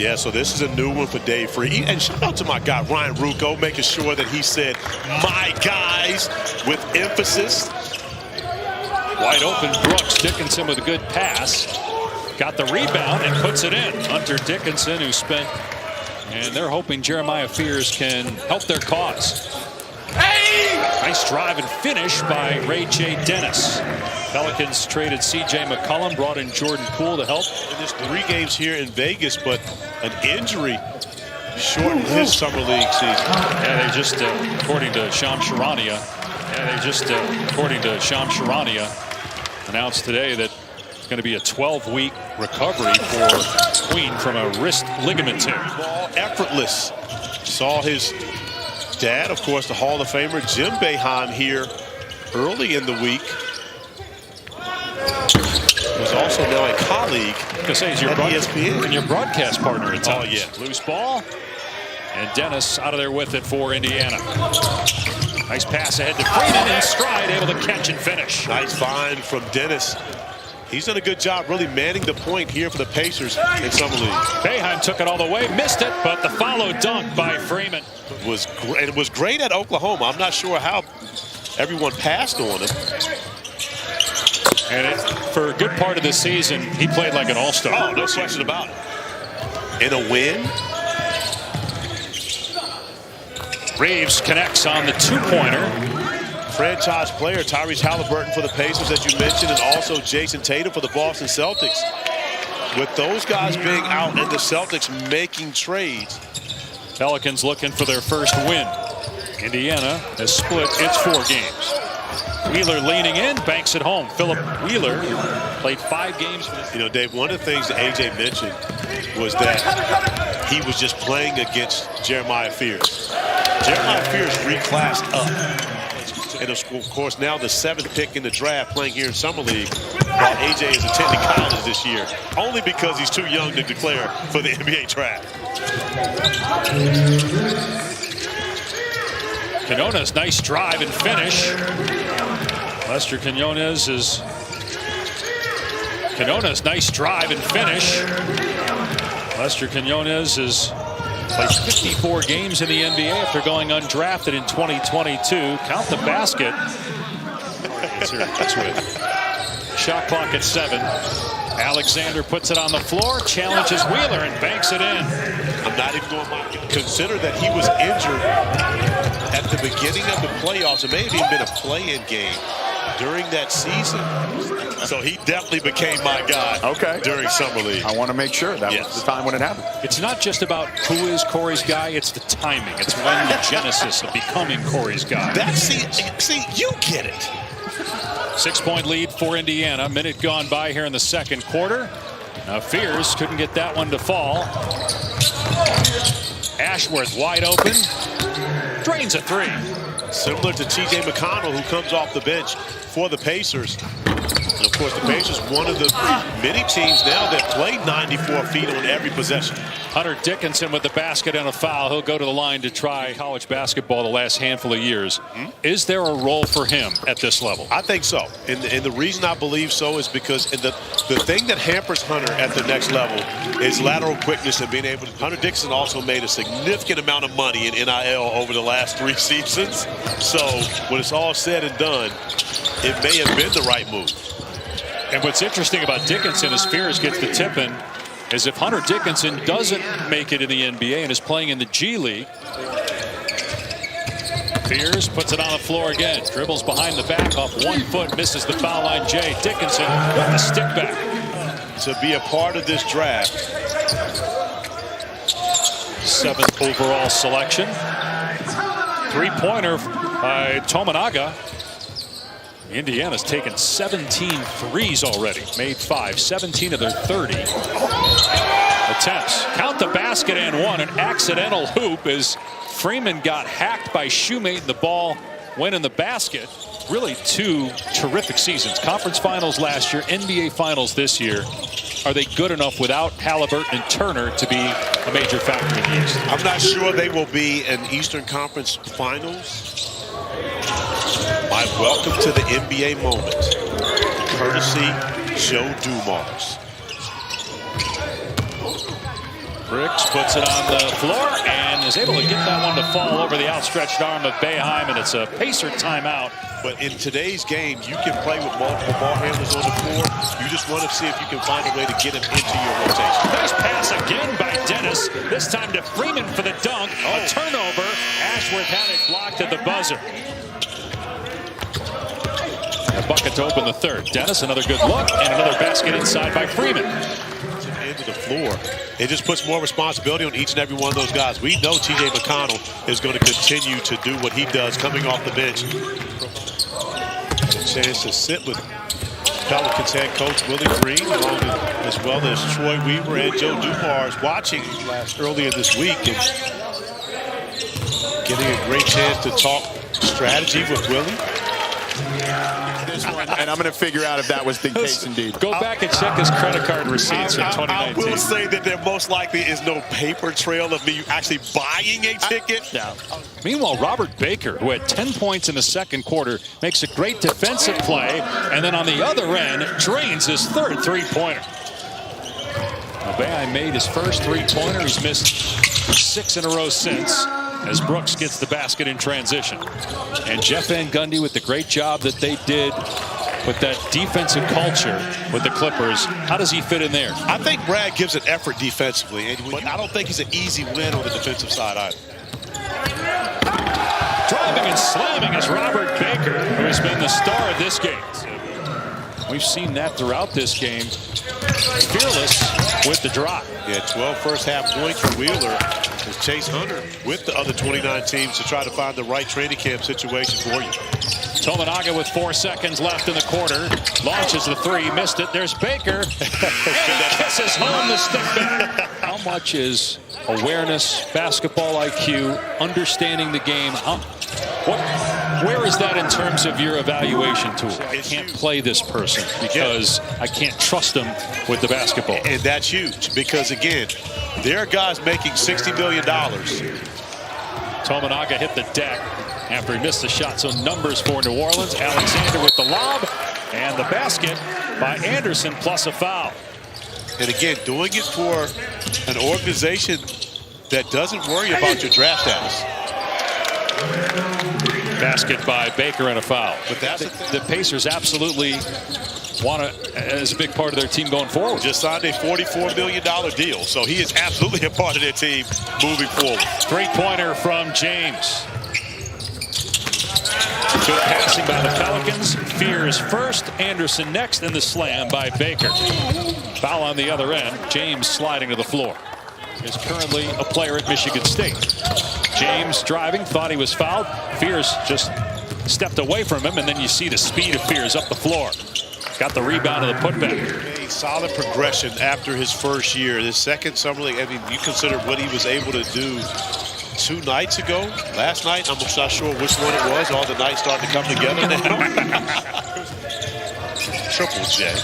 Yeah, so this is a new one for Dave Free. And shout out to my guy, Ryan Rucco, making sure that he said, my guys, with emphasis. Wide open Brooks. Dickinson with a good pass. Got the rebound and puts it in. Hunter Dickinson, who spent, and they're hoping Jeremiah Fears can help their cause. Nice drive and finish by Ray J. Dennis. Pelicans traded C.J. McCollum, brought in Jordan Poole to help. There's 3 games here in Vegas, but an injury shortened his summer league season. Yeah, they just, according to Shams Charania, announced today that it's going to be a 12-week recovery for Queen from a wrist ligament tear. Ball effortless. Saw his dad, of course, the Hall of Famer Jim Boeheim here early in the week. Was also now a colleague at ESPN. And your broadcast partner at times. Oh, yeah. Loose ball. And Dennis out of there with it for Indiana. Nice pass ahead to Freeman in stride, able to catch and finish. Nice find from Dennis. He's done a good job really manning the point here for the Pacers in summer league. Boeheim took it all the way, missed it, but the follow dunk by Freeman. It was great at Oklahoma. I'm not sure how everyone passed on him. And for a good part of the season, he played like an all-star. Oh, no question about it. In a win. Reeves connects on the two-pointer. Franchise player Tyrese Halliburton for the Pacers, as you mentioned, and also Jason Tatum for the Boston Celtics. With those guys being out and the Celtics making trades. Pelicans looking for their first win. Indiana has split its 4 games. Wheeler leaning in, banks it home. Philip Wheeler played 5 games. You know, Dave, one of the things that AJ mentioned was that he was just playing against Jeremiah Fears. Jeremiah Fears reclassed up. And of course, now the 7th pick in the draft, playing here in Summer League, while AJ is attending college this year, only because he's too young to declare for the NBA draft. Quinones, nice drive and finish. Lester Quinones, nice drive and finish. Lester Quinones has played 54 games in the NBA after going undrafted in 2022. Count the basket. That's right. Shot clock at 7. Alexander puts it on the floor, challenges Wheeler and banks it in. I'm not even going to consider that he was injured at the beginning of the playoffs. It may have even been a play-in game during that season. So he definitely became my guy during Summer League. I want to make sure that was the time when it happened. It's not just about who is Corey's guy, it's the timing. It's when the genesis of becoming Corey's guy. See, you get it. 6-point lead for Indiana. Minute gone by here in the second quarter. Now Fears couldn't get that one to fall. Ashworth wide open. Drains a 3. Similar to T.J. McConnell, who comes off the bench for the Pacers. And of course, the Pacers, one of the many teams now that play 94 feet on every possession. Hunter Dickinson with the basket and a foul. He'll go to the line to try college basketball the last handful of years. Is there a role for him at this level? I think so. And the reason I believe so is because the thing that hampers Hunter at the next level is lateral quickness and being able to. Hunter Dickinson also made a significant amount of money in NIL over the last 3 seasons. So when it's all said and done, it may have been the right move. And what's interesting about Dickinson as Fears gets the tip in is if Hunter Dickinson doesn't make it in the NBA and is playing in the G League, Fears puts it on the floor again, dribbles behind the back off 1 foot, misses the foul line. Jay Dickinson with the stick back. To be a part of this draft. 7th overall selection. 3-pointer by Tominaga. Indiana's taken 17 threes already. Made 5. 17 of their 30 attempts. Count the basket and 1. An accidental hoop as Freeman got hacked by Shoemate and the ball went in the basket. Really 2 terrific seasons. Conference finals last year, NBA finals this year. Are they good enough without Halliburton and Turner to be a major factor in the East? I'm not sure they will be in Eastern Conference finals. My welcome to the NBA moment, courtesy Joe Dumars. Briggs puts it on the floor and is able to get that one to fall over the outstretched arm of Boeheim, and it's a Pacer timeout. But in today's game, you can play with multiple ball handlers on the floor. You just want to see if you can find a way to get him into your rotation. Nice pass again by Dennis. This time to Freeman for the dunk. A turnover. Ashworth had it blocked at the buzzer. A bucket to open the third. Dennis, another good look, and another basket inside by Freeman. Into the floor. It just puts more responsibility on each and every one of those guys. We know T.J. McConnell is going to continue to do what he does coming off the bench. A chance to sit with Pelicans head coach Willie Green, as well as Troy Weaver and Joe Dumars watching earlier this week and getting a great chance to talk strategy with Willie. This one, and I'm going to figure out if that was the case indeed. Go back and check his credit card receipts from 2019. I will say that there most likely is no paper trail of me actually buying a ticket. Yeah. Meanwhile, Robert Baker, who had 10 points in the second quarter, makes a great defensive play, and then on the other end, drains his third three-pointer. Boeheim made his first three-pointer. He's missed 6 in a row since, as Brooks gets the basket in transition. And Jeff Van Gundy with the great job that they did with that defensive culture with the Clippers. How does he fit in there? I think Brad gives an effort defensively, but I don't think he's an easy win on the defensive side either. Driving and slamming is Robert Baker, who has been the star of this game. We've seen that throughout this game. Fearless with the drop. Yeah, 12 first half points for Wheeler. Chase Hunter with the other 29 teams to try to find the right training camp situation for you. Tominaga with 4 seconds left in the quarter. Launches the three, missed it. There's Baker. And he kisses home the stick back. How much is awareness, basketball IQ, understanding the game? Where is that in terms of your evaluation tool? I can't play this person because I can't trust him with the basketball. And that's huge because, again, there are guys making $60 million. Tominaga hit the deck after he missed the shot. So numbers for New Orleans. Alexander with the lob and the basket by Anderson plus a foul. And again, doing it for an organization that doesn't worry about your draft status. Basket by Baker and a foul. But the Pacers absolutely want to, as a big part of their team going forward. Just signed a $44 million deal, so he is absolutely a part of their team moving forward. Three-pointer from James. Good passing by the Pelicans. Fears first, Anderson next, and the slam by Baker. Foul on the other end. James sliding to the floor. Is currently a player at Michigan State. James driving, thought he was fouled. Fears just stepped away from him, and then you see the speed of Fears up the floor. Got the rebound of the putback. A solid progression after his first year. His second summer league, I mean, you consider what he was able to do 2 nights ago. Last night, I'm not sure which one it was. All the nights starting to come together now. Triple J.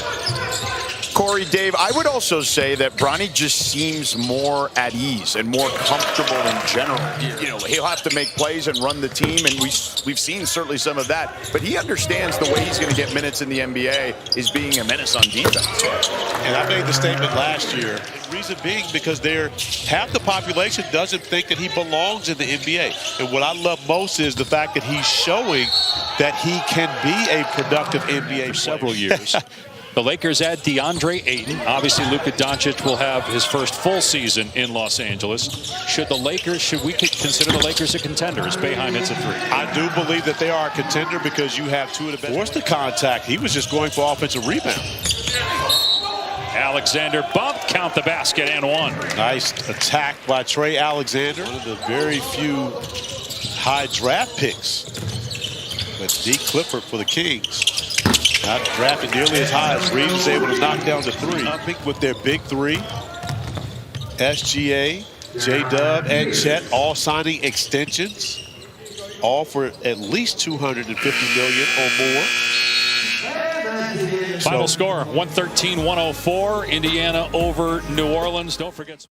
Corey, Dave, I would also say that Bronny just seems more at ease and more comfortable in general. You know, he'll have to make plays and run the team, and we've seen certainly some of that. But he understands the way he's going to get minutes in the NBA is being a menace on defense. And I made the statement last year. Reason being because half the population doesn't think that he belongs in the NBA. And what I love most is the fact that he's showing that he can be a productive NBA for several years. The Lakers add DeAndre Ayton. Obviously, Luka Doncic will have his first full season in Los Angeles. Should we consider the Lakers a contender as Boeheim hits a three? I do believe that they are a contender because you have 2 of the best. Forced the contact. He was just going for offensive rebound. Alexander bump, count the basket and one. Nice attack by Trey Alexander. One of the very few high draft picks. But D. Clifford for the Kings. Not drafted nearly as high as Reed was able to knock down the 3. I think with their big 3, SGA, J-Dub, and Chet all signing extensions, all for at least $250 million or more. Final score, 113-104, Indiana over New Orleans. Don't forget.